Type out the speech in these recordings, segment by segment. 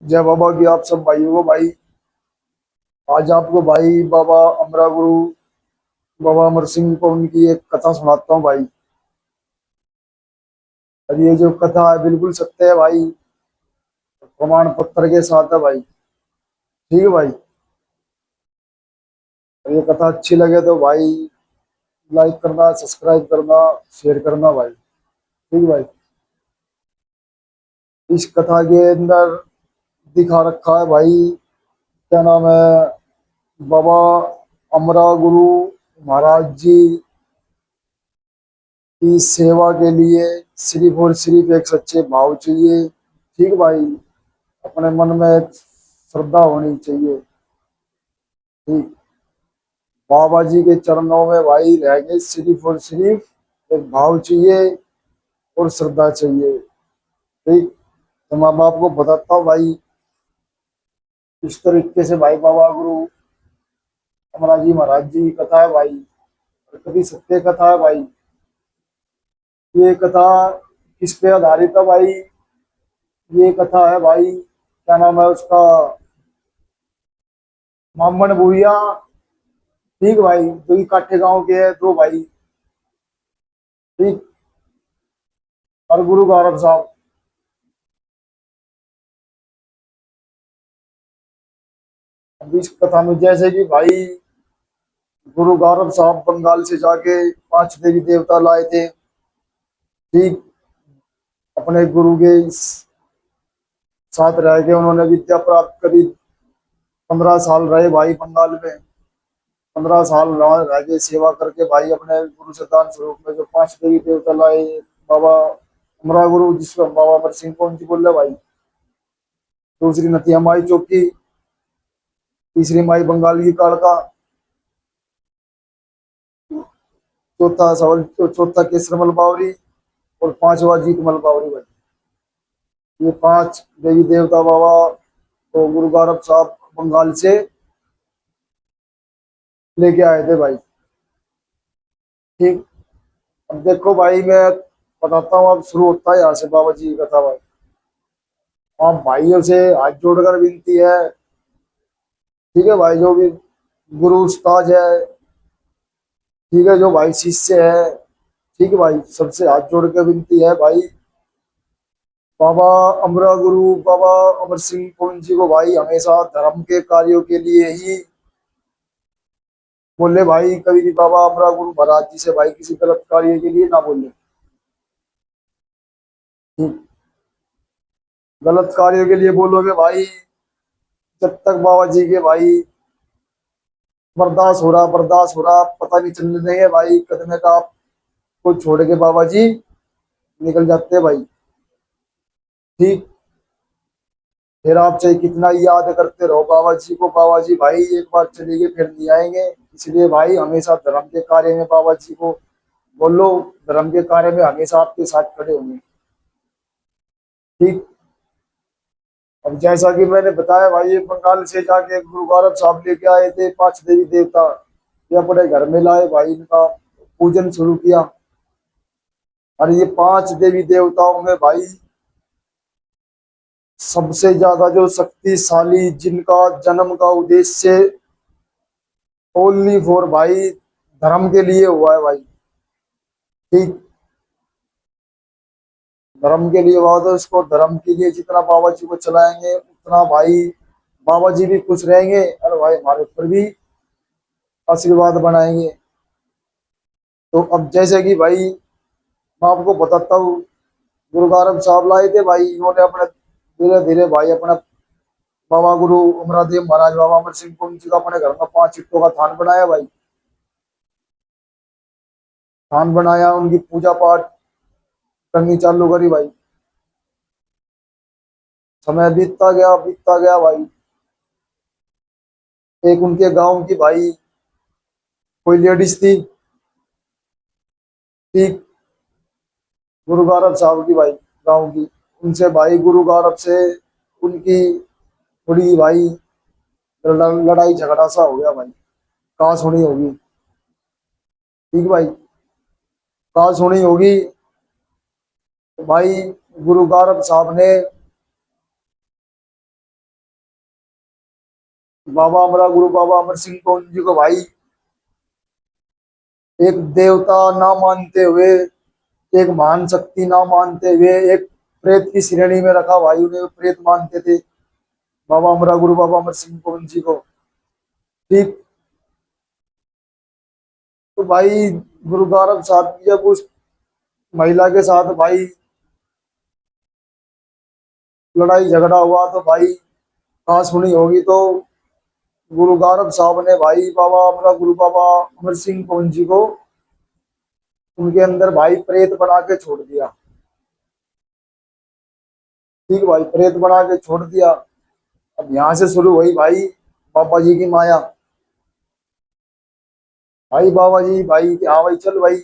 जय बाबा की आप सब भाइयों को भाई। आज आपको भाई बाबा अमरा गुरु बाबा अमर सिंह को उनकी एक कथा सुनाता हूँ भाई। और ये जो कथा है बिल्कुल सत्य है भाई। प्रमाण पत्र के साथ है भाई। ठीक है भाई। और ये कथा अच्छी लगे तो भाई लाइक करना, सब्सक्राइब करना, शेयर करना भाई। ठीक है भाई। इस कथा के अंदर दिखा रखा है भाई, क्या नाम है, बाबा अमरा गुरु महाराज जी की सेवा के लिए सिर्फ और सिर्फ एक सच्चे भाव चाहिए। ठीक भाई। अपने मन में एक श्रद्धा होनी चाहिए। ठीक। बाबा जी के चरणों में भाई रह गए, सिर्फ और सिर्फ एक भाव चाहिए और श्रद्धा चाहिए। ठीक। तो मैं बाप को बताता हूँ भाई। इस तरीके से भाई बाबा गुरु अमरा जी महाराज जी की कथा है भाई। और कभी सत्य कथा है भाई। ये कथा किस पे आधारित है भाई? ये कथा है भाई, क्या नाम है उसका, मामन भूया। ठीक भाई, जो कि काठे गांव के है दो भाई। ठीक। और गुरु गौरव साहब। अब इस कथा में जैसे कि भाई गुरु गौरव साहब बंगाल से जाके 5 देवी देवता लाए थे। ठीक। अपने गुरु के साथ रह के उन्होंने विद्या प्राप्त करी। 15 साल रहे भाई बंगाल में। 15 साल रह के सेवा करके भाई अपने गुरु सिद्धांत स्वरूप में जो 5 देवी देवता लाए। बाबा अमरा गुरु जिसको हम बाबा अमर सिंह कौन जी बोल रहे भाई। दूसरी नथिया माई चौकी। तीसरी माई बंगाल की कालका। चौथा सवल, चौथा केसरमल बावरी। और पांचवा जीतमल बावरी भाई। ये 5 देवी देवता बाबा तो गुरु गौरव साहब बंगाल से लेके आए थे भाई। ठीक। अब देखो भाई, मैं बताता हूँ। अब शुरू होता है यहाँ से बाबा जी की कथा भाई। आप भाइयों से हाथ जोड़कर विनती है। ठीक है भाई, जो भी गुरु उस्ताद है, ठीक है, जो भाई शिष्य है, ठीक है भाई, सबसे हाथ जोड़ के विनती है भाई। बाबा अमरा गुरु बाबा अमर सिंह पवन जी को भाई हमेशा धर्म के कार्यों के लिए ही बोले भाई। कभी भी बाबा अमरा गुरु महाराज जी से भाई किसी गलत कार्य के लिए ना बोले। ठीक। गलत कार्यों के लिए बोलोगे भाई, जब तक बाबा जी के भाई बर्दाश्त हो रहा पता नहीं चलने देंगे भाई। कदम का आपको छोड़ के बाबा जी निकल जाते हैं भाई। ठीक। फिर आप चाहे कितना ही याद करते रहो बाबा जी को, बाबा जी भाई एक बार चले गए फिर नहीं आएंगे। इसलिए भाई हमेशा धर्म के कार्य में बाबा जी को बोलो। धर्म के कार्य में हमेशा आपके साथ खड़े होंगे। ठीक। अब जैसा कि मैंने बताया भाई, ये बंगाल से जाके गुरु गौरव साहब लेके आए थे 5 देवी देवता। ये अपने घर में लाए भाई, इनका पूजन शुरू किया। और ये 5 देवी देवताओं में भाई सबसे ज्यादा जो शक्तिशाली, जिनका जन्म का उद्देश्य ओनली फॉर भाई धर्म के लिए हुआ है भाई। ठीक। धर्म के लिए हुआ तो इसको धर्म के लिए जितना बाबा जी को चलाएंगे उतना भाई बाबा जी भी खुश रहेंगे और भाई हमारे ऊपर भी आशीर्वाद बनाएंगे। तो अब जैसे कि भाई मैं आपको बताता हूँ, गुरु गोरख साहब लाए थे भाई। इन्होंने अपने धीरे धीरे भाई अपना बाबा गुरु अमरादेव महाराज बाबा अमर सिंह को जी का अपने घर में 5 ईंटों का थान बनाया भाई। थान बनाया, उनकी पूजा पाठ करनी चालू करी भाई। समय बीतता गया भाई। एक उनके गांव की भाई कोई लेडीज थी। ठीक। गुरु गौरव साहब की भाई, गांव की। उनसे भाई गुरु गौरव से उनकी थोड़ी भाई लड़ाई झगड़ा सा हो गया भाई। कहाँ सुनी होगी। ठीक भाई। कहाँ सुनी होगी। तो भाई गुरु गौरव साहब ने बाबा हमारा गुरु बाबा अमर सिंह कौन जी को भाई एक देवता ना मानते हुए, एक महान शक्ति ना मानते हुए, एक प्रेत की श्रेणी में रखा भाई, उन्हें प्रेत मानते थे बाबा हमारा गुरु बाबा अमर सिंह कौन जी को। ठीक। तो भाई गुरु गोरख साहब की जब उस महिला के साथ भाई लड़ाई झगड़ा हुआ तो भाई कहाँ सुनी होगी, तो गुरु गोरख साहब ने भाई बाबा अपना गुरु बाबा अमर सिंह कौन जी को उनके अंदर भाई प्रेत बना के छोड़ दिया। ठीक भाई, प्रेत बना के छोड़ दिया। अब यहाँ से शुरू हुई भाई बाबा जी की माया। भाई बाबा जी भाई कि हाँ भाई चल भाई,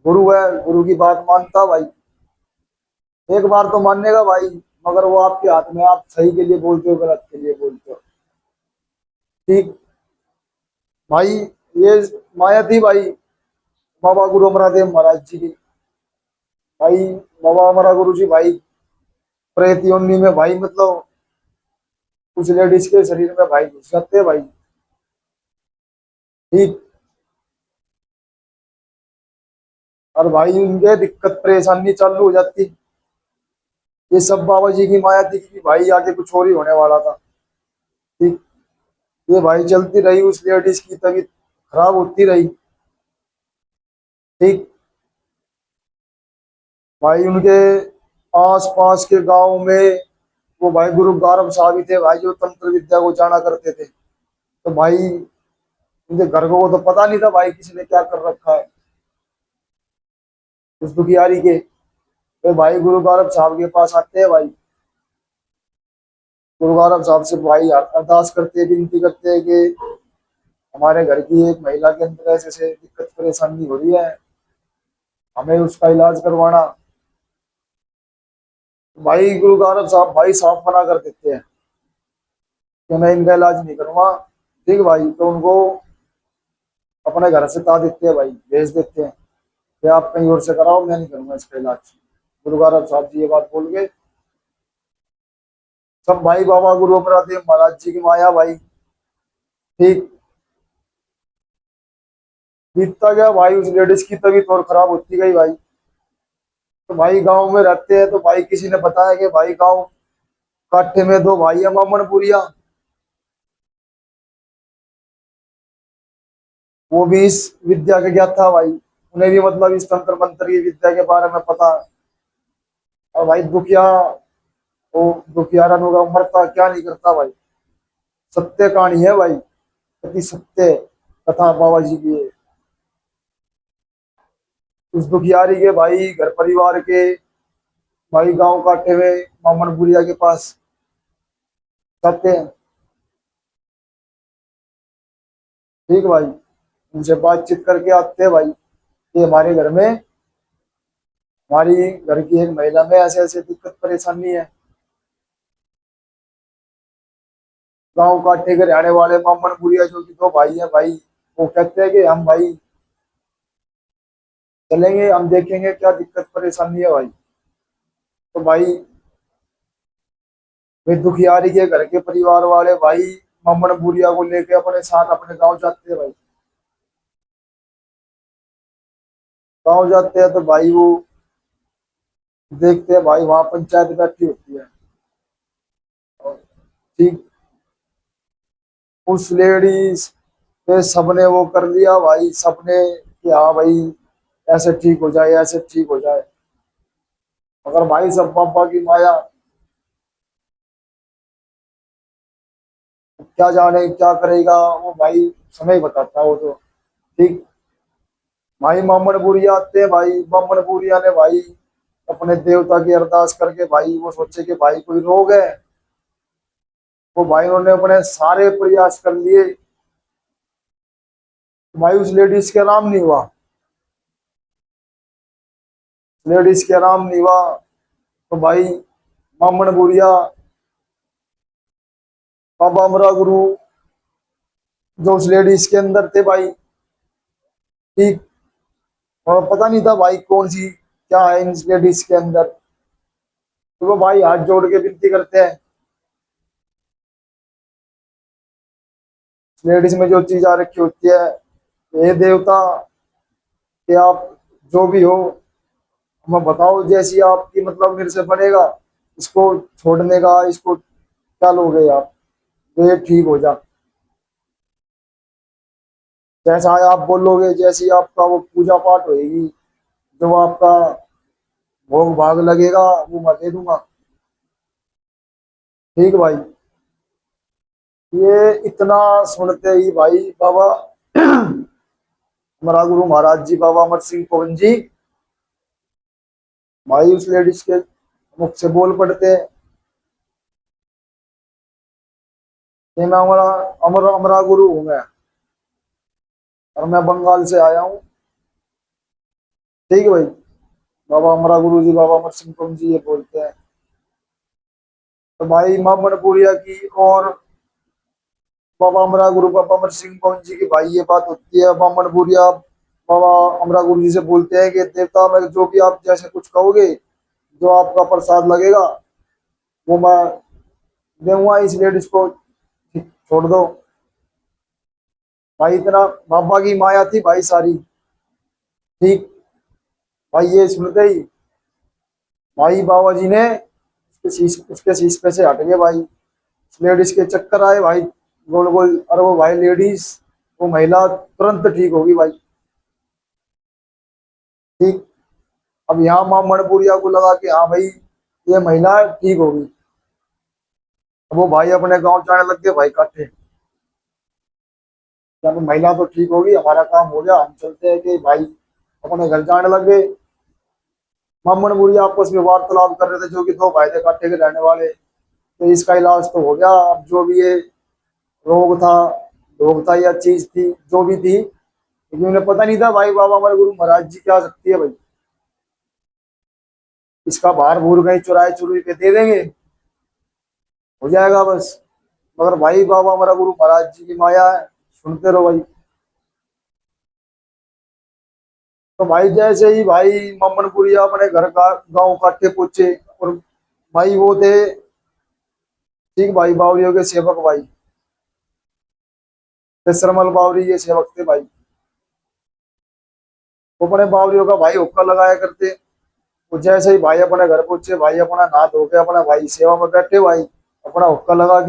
गुरु है, गुरु की बात मानता भाई, एक बार तो मानेगा भाई, मगर वो आपके हाथ में, आप सही के लिए बोलते हो गलत के लिए बोलते हो। ठीक। भाई ये माया थी भाई बाबा गुरु अमरदेव महाराज जी की। भाई बाबा हमारा गुरु जी भाई प्रेत योनि में भाई मतलब कुछ लेडीज के शरीर में भाई घुस जाते हैं भाई। ठीक। और भाई उनके दिक्कत परेशानी चालू हो जाती। ये सब बाबा जी की माया थी कि भाई आगे कुछ और ही होने वाला था। ठीक। ये भाई चलती रही, उस लेडीज की तबीयत खराब होती रही। ठीक। भाई उनके आस पास के गांव में वो भाई गुरु गारव साहब ही थे भाई, जो तंत्र विद्या को जाना करते थे। तो भाई उनके घर को तो पता नहीं था भाई किसी ने क्या कर रखा है उस दुखियारी के। तो भाई गुरु गारव साहब के पास आते हैं भाई, गुरु गारव साहब से भाई अरदास करते हैं, विनती करते हैं कि हमारे घर की एक महिला के अंदर ऐसे ऐसे दिक्कत परेशानी हो रही है, हमें उसका इलाज करवाना। भाई गुरु गारव साहब भाई साफ मना कर देते हैं कि मैं इनका इलाज नहीं करूंगा। ठीक भाई, तो उनको अपने घर से ता देते हैं भाई, भेज देते हैं कि आप कहीं और से कराओ, मैं नहीं करूंगा इसका इलाज। गुरु गोरख साहब जी ये बात बोल के सब भाई बाबा गुरु अमरदेव महाराज जी की माया भाई। ठीक। बीतता गया भाई, उस लेडीज की तबीयत और खराब होती गई भाई। तो भाई गांव में रहते हैं, तो भाई किसी ने बताया कि भाई गांव काठे में दो भाई है मामनपुरिया, वो भी इस विद्या के ज्ञाता था भाई, उन्हें भी मतलब इस तंत्र मंत्र की विद्या के बारे में पता है। और भाई दुखिया, वो दुखियारा होगा मरता क्या नहीं करता भाई, सत्य कहानी है भाई, अति सत्य कथा बाबा जी की है। उस दुखियारी के भाई घर परिवार के भाई गांव काटे हुए मामन बुढ़िया के पास जाते हैं। ठीक भाई, उनसे बातचीत करके आते हैं भाई कि हमारे घर में, हमारी घर की एक महिला में ऐसे ऐसे दिक्कत परेशानी है। गांव काटे के रहने वाले मामन बुढ़िया जो कि दो भाई है भाई, वो कहते हैं कि हम भाई चलेंगे, हम देखेंगे क्या दिक्कत परेशानी है भाई। तो भाई वे दुखियारी के घर के परिवार वाले भाई मामन बुढ़िया को लेके अपने साथ अपने गांव जाते हैं भाई। गांव जाते हैं तो भाई वो देखते हैं भाई वहां पंचायत बैठी होती है। और ठीक, उस लेडीज पे सबने वो कर लिया भाई, सबने कि हाँ भाई ऐसे ठीक हो जाए, ऐसे ठीक हो जाए। मगर भाई सब पापा की माया, क्या जाने क्या करेगा वो भाई, समय बताता है वो तो। ठीक। भाई मामन बुढ़िया आते हैं भाई, मामन बुढ़िया ने भाई अपने देवता की अरदास करके भाई वो सोचे कि भाई कोई रोग है। वो भाई उन्होंने अपने सारे प्रयास कर लिए, भाई उस लेडीज के आराम नहीं हुआ, लेडीज के आराम नहीं हुआ। तो भाई मामन बुढ़िया बाबा अमरा गुरु जो उस लेडीज के अंदर थे भाई। ठीक। और पता नहीं था भाई कौन सी क्या है इन लेडीज के अंदर। तो वो भाई हाथ जोड़ के विनती करते हैं लेडीज में जो चीज आ रखी होती है, हे देवता कि आप जो भी हो हमें बताओ, जैसी आपकी मतलब मेरे से बनेगा, इसको छोड़ने का, इसको क्या लोगे आप, तो ये ठीक हो जा। जैसा आप बोलोगे, जैसी आपका वो पूजा पाठ होएगी, जो आपका भोग भाग लगेगा, वो मैं दे दूंगा। ठीक भाई। ये इतना सुनते ही भाई बाबा हमारा गुरु महाराज जी, बाबा अमर सिंह पवन जी, भाई उस लेडीज के मुख से बोल पड़ते हैं कि मैं हमारा अमर अमरा गुरु हूँ मैं, और मैं बंगाल से आया हूँ। ठीक है भाई। बाबा अमरा गुरु जी, बाबा अमर सिंह पवन जी ये बोलते हैं। तो भाई मां मनपुरिया की और बाबा अमरा गुरु बाबा अमर सिंह पवन जी की भाई ये बात होती है। बाबा मनपुरिया बाबा अमरा गुरु जी से बोलते हैं कि देवता, मैं जो भी आप जैसे कुछ कहोगे, जो आपका प्रसाद लगेगा, वो मैं दूंगा, इस लेडीज को छोड़ दो। भाई इतना बाबा की माया थी भाई सारी। ठीक। भाई ये सुनते ही भाई बाबा जी ने उसके शीश पे से हट गए भाई। लेडीज के चक्कर आए भाई, गोल गोल, और वो भाई लेडीज, वो महिला तुरंत ठीक होगी भाई। ठीक। अब यहाँ माँ मणिपुरिया को लगा कि हाँ भाई ये महिला ठीक होगी। अब वो भाई अपने गांव जाने लग गए भाई काटे। जब महिला तो ठीक होगी, हमारा काम हो गया, हम चलते हैं कि भाई अपने घर जाने लग गए। माँ मणिपुरिया आपस में वार्तालाप कर रहे थे, जो कि दो भाई थे काटे के रहने वाले। तो इसका इलाज तो हो गया, अब जो भी ये रोग था, रोग था या चीज थी, जो भी थी, लेकिन उन्हें पता नहीं था भाई बाबा हमारे गुरु महाराज जी क्या शक्ति है भाई। इसका भार भूल गई, चुराए चुरी के दे देंगे, हो जाएगा बस। मगर भाई बाबा हमारा गुरु महाराज जी की माया है, सुनते रहो भाई। तो भाई जैसे ही भाई मम्मनपुरिया अपने घर का गांव काट के पूछे, और भाई वो थे, ठीक भाई बावरियों के सेवक भाई, ते सरमल बावरी ये सेवक थे भाई। वो अपने बावरियों का भाई हुक्का लगाया करते। वो जैसे ही भाई अपने घर पहुंचे, भाई अपना नहा धो के अपना भाई सेवा में बैठे भाई, अपना हुक्का लगा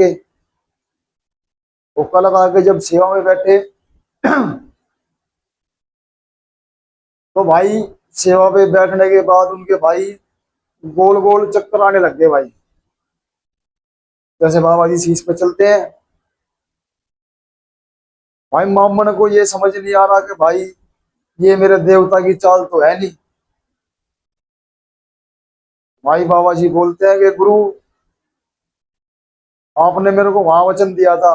के जब सेवा में बैठे तो भाई सेवा पे बैठने के बाद उनके भाई गोल गोल चक्कर आने लग गए भाई। जैसे बाबा जी शीश पे चलते हैं, भाई मामन को ये समझ नहीं आ रहा कि भाई ये मेरे देवता की चाल तो है नहीं। भाई बाबा जी बोलते हैं कि गुरु, आपने मेरे को वहां वचन दिया था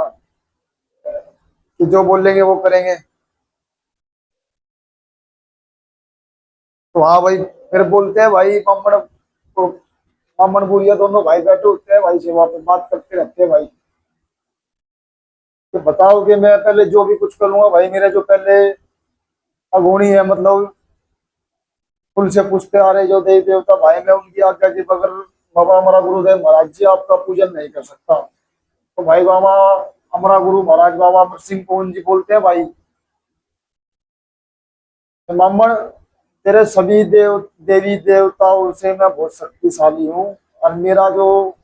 कि जो बोलेंगे वो करेंगे। तो हाँ भाई, फिर बोलते हैं भाई मामन को, मामन बुढ़िया दोनों भाई बैठे होते हैं भाई, सेवा पे बात करते रहते हैं भाई। तो बताओ कि मैं पहले जो भी कुछ करूंगा भाई, मेरे जो पहले अगुणी है, मतलब उनसे पूछते आ रहे जो देवी देवता भाई, मैं उनकी आज्ञा के बगैर बाबा हमारा गुरुदेव महाराज जी आपका पूजन नहीं कर सकता। तो भाई बाबा हमारा गुरु महाराज बाबा अमर सिंह पवन जी बोलते हैं भाई, ब्राह्मण तेरे सभी देवी देवताओं से मैं बहुत शक्तिशाली हूँ, और मेरा जो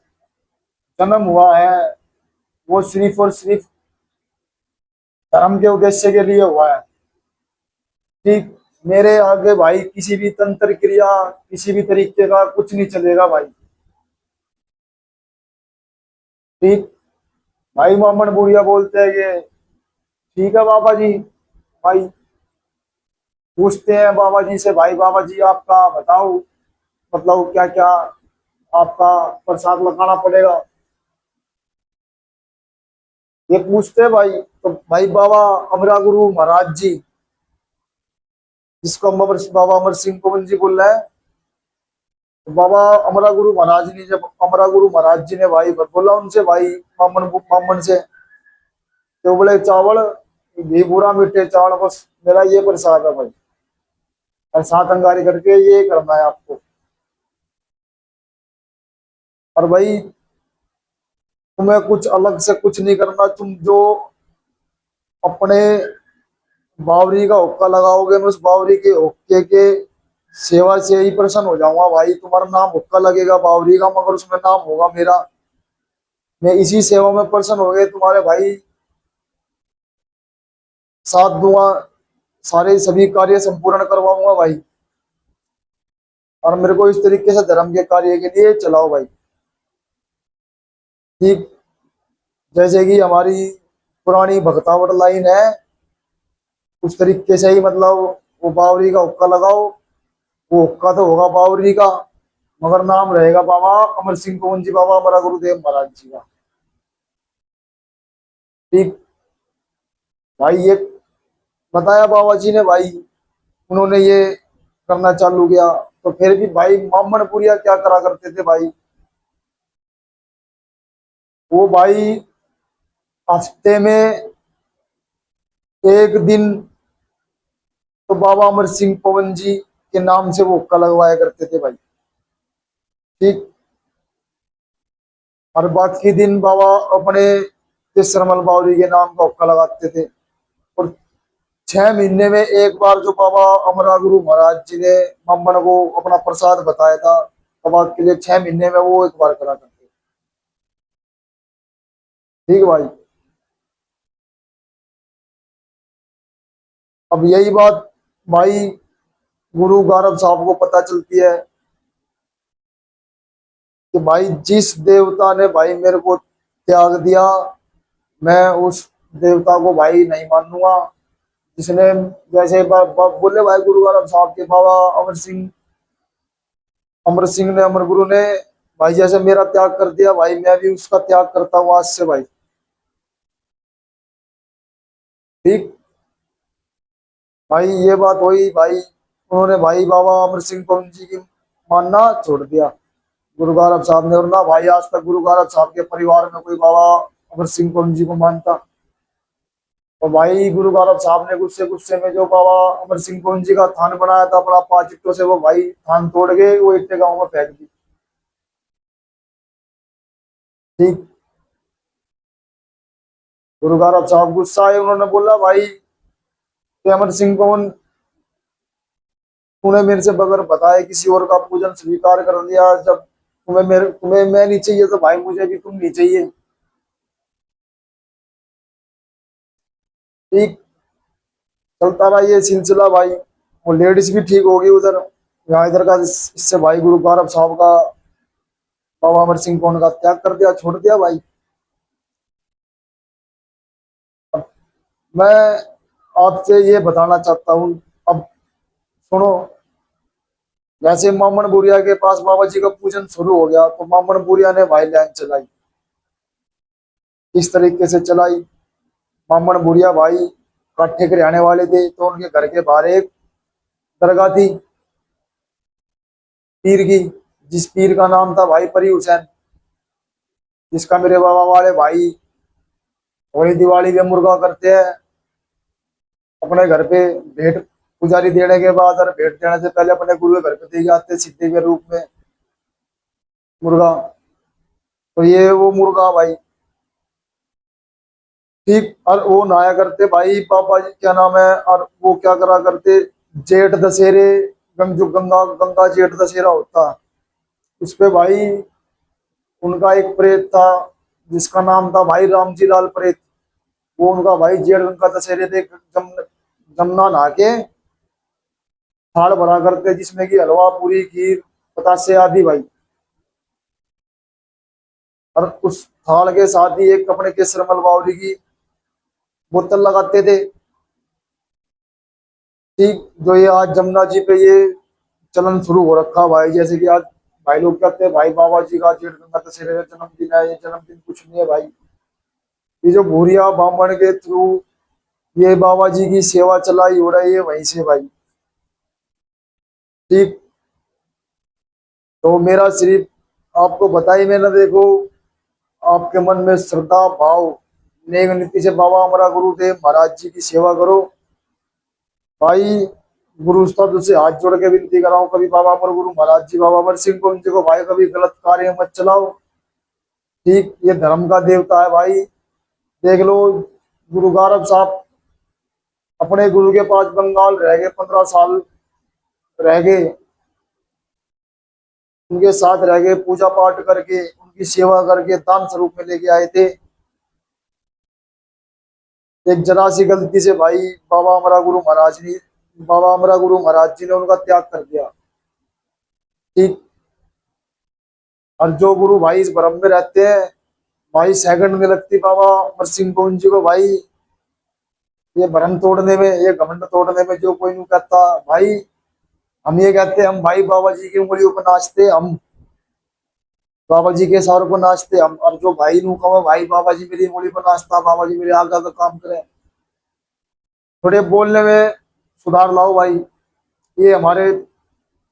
जन्म हुआ है वो सिर्फ और सिर्फ धर्म के उद्देश्य के लिए हुआ है। ठीक। मेरे आगे भाई किसी भी तंत्र क्रिया, किसी भी तरीके का कुछ नहीं चलेगा भाई। ठीक। भाई मोहम्मद बुढ़िया बोलते हैं कि ठीक है बाबा जी। भाई पूछते हैं बाबा जी से, भाई बाबा जी आपका बताओ, मतलब क्या क्या आपका प्रसाद लगाना पड़ेगा, ये पूछते हैं भाई। तो भाई बाबा अमरा गुरु महाराज जी, जिसको बाबा अमर सिंह पवन जी बोल रहे हैं, तो बाबा अमरा गुरु महाराज ने जब अमरा गुरु महाराज जी ने भाई बोला उनसे भाई, मामन से, तो बोले चावल, घी पूरा मीठे चावल, बस मेरा ये प्रसाद है भाई, और सात अंगारी करके ये करना है आपको। और भाई तुम्हें कुछ अलग से कुछ नहीं करना, तुम जो अपने बावरी का हुक्का लगाओगे, मैं उस बावरी के हुक्के के सेवा से ही प्रसन्न हो जाऊंगा भाई। तुम्हारा नाम हुक्का लगेगा बावरी का, मगर उसमें नाम होगा मेरा। मैं इसी सेवा में प्रसन्न हो गए तुम्हारे भाई, साथ दूंगा, सारे सभी कार्य संपूर्ण करवाऊंगा भाई। और मेरे को इस तरीके से धर्म के कार्य के लिए चलाओ भाई। ठीक जैसे कि हमारी पुरानी भक्तावट लाइन है, उस तरीके से ही मतलब वो बावरी का हुक्का लगाओ। वो हुक्का तो होगा बावरी का, मगर नाम रहेगा बाबा अमर सिंह पवन जी, बाबा हमारा गुरुदेव महाराज जी का। ठीक भाई, ये बताया बाबा जी ने भाई, उन्होंने ये करना चालू किया। तो फिर भी भाई मामनपुरिया क्या करा करते थे भाई, वो भाई हफ्ते में एक दिन तो बाबा अमर सिंह पवन जी के नाम से वो हुक्का लगवाया करते थे भाई। ठीक, और बाकी दिन बाबा अपने सरमल बावरी के नाम का हुक्का लगाते थे। और 6 महीने में एक बार जो बाबा अमरा गुरु महाराज जी ने मम्मन को अपना प्रसाद बताया था, बाबा के लिए 6 महीने में वो एक बार करा करते। ठीक भाई, अब यही बात भाई गुरु गारव साहब को पता चलती है कि भाई जिस देवता ने भाई मेरे को त्याग दिया, मैं उस देवता को भाई नहीं मानूंगा। जिसने जैसे बोले भाई गुरु ग्रंथ साहब के बाबा अमर सिंह ने, अमर गुरु ने भाई जैसे मेरा त्याग कर दिया भाई, मैं भी उसका त्याग करता हूँ आज से भाई। ठीक भाई, ये बात हुई भाई, उन्होंने भाई बाबा अमर सिंह पवन जी की मानना छोड़ दिया गुरु गोरख साहब ने। और ना भाई आज तक गुरु गोरख साहब के परिवार में कोई बाबा अमर सिंह पवन जी को मानता। और भाई गुरु गोरख साहब ने गुस्से गुस्से में जो बाबा अमर सिंह पवन जी का थान बनाया था अपना 5 ईंटों से, वो भाई थान तोड़ के वो ईंटें गाँव में फेंक दी। ठीक, गुरु गोरख साहब गुस्सा आए, उन्होंने बोला भाई कि अमर सिंह पवन, तूने मेरे से बगैर बताए किसी और का पूजन स्वीकार कर लिया। जब तुम्हें मैं नहीं चाहिए तो भाई मुझे भी तुम नहीं चाहिए। ठीक, चलता रहा ये सिलसिला भाई। वो लेडीज भी ठीक होगी उधर, यहाँ इधर का इससे भाई गुरु गौरव साहब का बाबा अमर सिंह पवन का त्याग कर दिया, छोड़ दिया भाई। मैं आपसे ये बताना चाहता हूँ, अब सुनो। जैसे मामन बुरिया के पास बाबा जी का पूजन शुरू हो गया, तो मामन बुरिया ने भाई लाइन चलाई। इस तरीके से चलाई, मामन बुरिया भाई काठे के रहने वाले थे, तो उनके घर के बाहर एक दरगाह थी पीर की, जिस पीर का नाम था भाई परी हुसैन, जिसका मेरे बाबा वाले भाई होली दिवाली में मुर्गा करते हैं अपने घर पे। भेंट पुजारी देने के बाद और भेंट देने से पहले अपने गुरु के घर पे दे जाते सिद्धि के रूप में मुर्गा। तो ये वो मुर्गा भाई। ठीक, और वो नहाया करते भाई पापा जी क्या नाम है, और वो क्या करा करते, जेठ दशहरे, जो गंगा गंगा जेठ दशहरा होता, उस पे भाई उनका एक प्रेत था जिसका नाम था भाई रामजी लाल प्रेत। वो उनका भाई जेठ गंगा दशहरे थे, जमुना नहा के थाल भरा करते, जिसमें कि हलवा पूरी खीर बतासे आदि भाई। और उस थाल के साथ ही एक कपड़े के सरमल बावरी की बोतल लगाते थे। ठीक, जो ये आज जमुना जी पे ये चलन शुरू हो रखा भाई, जैसे कि आज भाई लोग कहते हैं भाई बाबा जी का जेठ गंगा दशहरे का जन्मदिन है, ये जन्मदिन कुछ नहीं है भाई। ये जो भूरिया ब्राह्मण के थ्रू ये बाबा जी की सेवा चलाई हो रही है वहीं से भाई। ठीक, तो मेरा सिर्फ आपको बताई मैंने, देखो आपके मन में श्रद्धा भाव नेक नीति से बाबा हमारा गुरुदेव महाराज जी की सेवा करो भाई। गुरु उस्ताद से हाथ जोड़ के विनती कराओ, कभी बाबा अमर गुरु महाराज जी बाबा अमर सिंह को उनके को भाई कभी गलत कार्य मत चलाओ। ठीक, ये धर्म का देवता है भाई। देख लो गुरु गौरव साहब अपने गुरु के पास बंगाल रह गए, 15 साल रह गए, उनके साथ रह गए, पूजा पाठ करके उनकी सेवा करके दान स्वरूप में लेके आए थे। एक जरा सी गलती से भाई बाबा हमारा गुरु महाराज जी ने उनका त्याग कर दिया। ठीक। और जो गुरु भाई इस भ्रम में रहते हैं, भाई सेकंड में लगती बाबा अमर सिंह गोविंद जी को भाई ये भ्रम तोड़ने में, ये घमंड तोड़ने में। जो कोई नहीं कहता भाई, हम ये कहते हैं हम भाई बाबा जी की उंगलियों पर नाचते, हम बाबा जी के सर को नाचते हम। और जो भाई नू कहो भाई बाबा जी मेरी उंगली पर नाचता, बाबा जी मेरे आगे का काम करे, थोड़े बोलने में सुधार लाओ भाई। ये हमारे,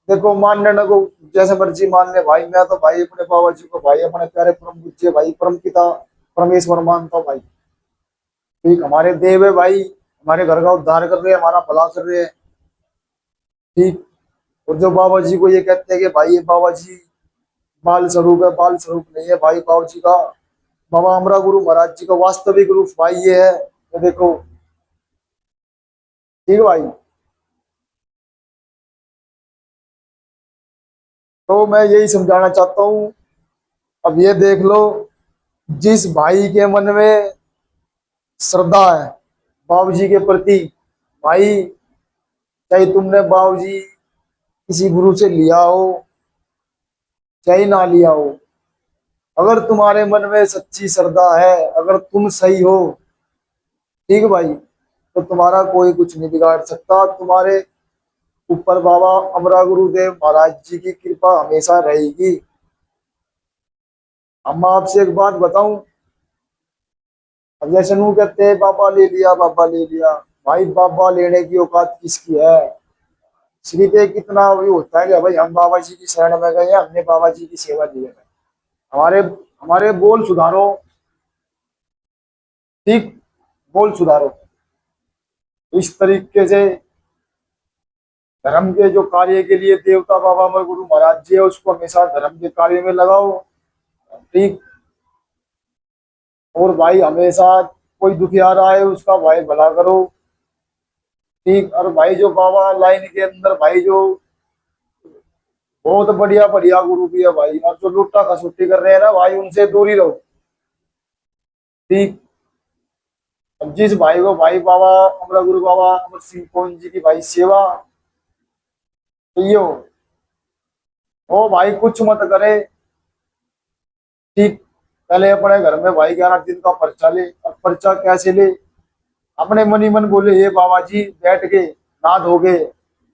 देखो मानने न को जैसे मर्जी मान ले भाई, मैं तो भाई अपने बाबा जी को भाई अपने प्यारे परम पूज्य भाई परम पिता परमेश्वर मानता हूँ भाई। ठीक, हमारे देव है भाई, हमारे घर का उद्धार कर रहे हैं, हमारा भला कर रहे हैं। ठीक। और जो बाबा जी को ये कहते हैं कि भाई ये बाबा जी बाल स्वरूप है, बाल स्वरूप नहीं है भाई। बाबा जी का, बाबा अमरा गुरु महाराज जी का वास्तविक रूप भाई ये है, ये देखो। ठीक है भाई। तो मैं यही समझाना चाहता हूँ। अब ये देख लो, जिस भाई के मन में श्रद्धा है बाबू जी के प्रति, भाई चाहे तुमने बाबू जी किसी गुरु से लिया हो चाहे ना लिया हो, अगर तुम्हारे मन में सच्ची श्रद्धा है, अगर तुम सही हो, ठीक है भाई, तो तुम्हारा कोई कुछ नहीं बिगाड़ सकता। तुम्हारे ऊपर बाबा अमरा गुरुदेव महाराज जी की कृपा हमेशा रहेगी। हम आपसे एक बात बताऊं, अब जैसे नू कहते हैं बाबा ले लिया, बाबा ले लिया। भाई बाबा लेने की औकात किसकी है? सिर्फ एक इतना भी होता है कि भाई हम बाबा जी की शरण में गए, हमने बाबा जी की सेवा दी है। हमारे हमारे बोल सुधारो। ठीक, बोल सुधारो। इस तरीके से धर्म के जो कार्य के लिए देवता बाबा अमर गुरु महाराज जी है, उसको हमेशा धर्म के कार्य में लगाओ। ठीक। और भाई हमेशा कोई दुखिया रहा है उसका भाई भला करो। ठीक। और भाई जो बाबा लाइन के अंदर भाई जो बहुत बढ़िया बढ़िया गुरु भी है भाई, और जो लुट्टा खसुट्टी कर रहे हैं ना भाई, उनसे दूर ही रहो। ठीक। अब जिस भाई को भाई बाबा अमर गुरु बाबा अमर सिंह कौन जी की भाई सेवा चाहिए हो, वो भाई कुछ मत करे। ठीक। पहले अपने घर में भाई 11 दिन का पर्चा ले। और पर्चा कैसे ले? अपने मन ही मन बोले, ये बाबा जी बैठ के ना धोगे।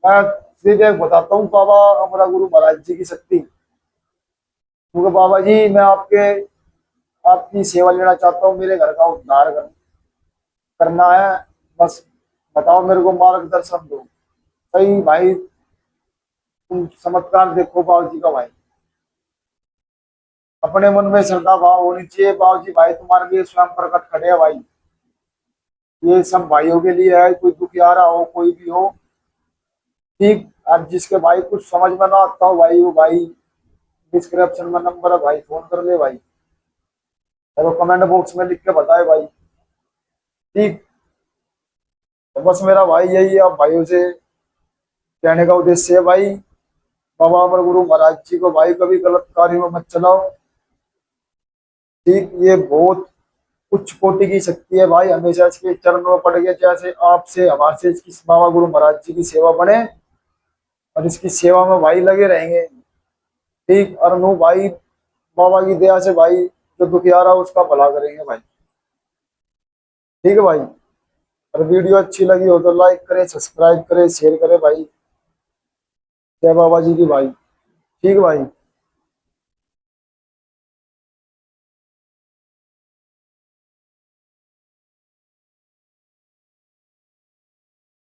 मैं सिर्फ एक बताता हूँ बाबा हमारा गुरु महाराज जी की शक्ति, क्योंकि बाबा जी मैं आपकी सेवा लेना चाहता हूँ, मेरे घर का उद्धार करना है, बस बताओ मेरे को मार्गदर्शन दो। सही भाई, तुम चमत्कार देखो बाबा जी का भाई। अपने मन में श्रद्धा भाव होनी चाहिए, बाबा जी भाई तुम्हारे लिए स्वयं प्रकट खड़े हैं भाई। ये सब भाइयों के लिए है, कोई दुखियारा हो कोई भी हो। ठीक। अब जिसके भाई कुछ समझ में ना आता हो भाई, वो भाई डिस्क्रिप्शन में नंबर है भाई, फोन कर ले भाई, तो कमेंट बॉक्स में लिख के बताए भाई। ठीक। तो बस मेरा भाई यही है, आप भाइयों से कहने का उद्देश्य है भाई, बाबा अमर गुरु महाराज जी को भाई कभी गलत कार्य में मत चलाओ। ठीक। ये बहुत उच्च कोटि की शक्ति है भाई, हमेशा इसके चरणों में पड़ गए, जैसे आपसे हमारे से इसकी बाबा गुरु महाराज जी की सेवा बने, और इसकी सेवा में भाई लगे रहेंगे। ठीक। और नो भाई बाबा की दया से भाई जो दुखियारा उसका भला करेंगे भाई। ठीक है भाई। और वीडियो अच्छी लगी हो तो लाइक करें, सब्सक्राइब करें, शेयर करें भाई। जय बाबा जी की भाई। ठीक है भाई।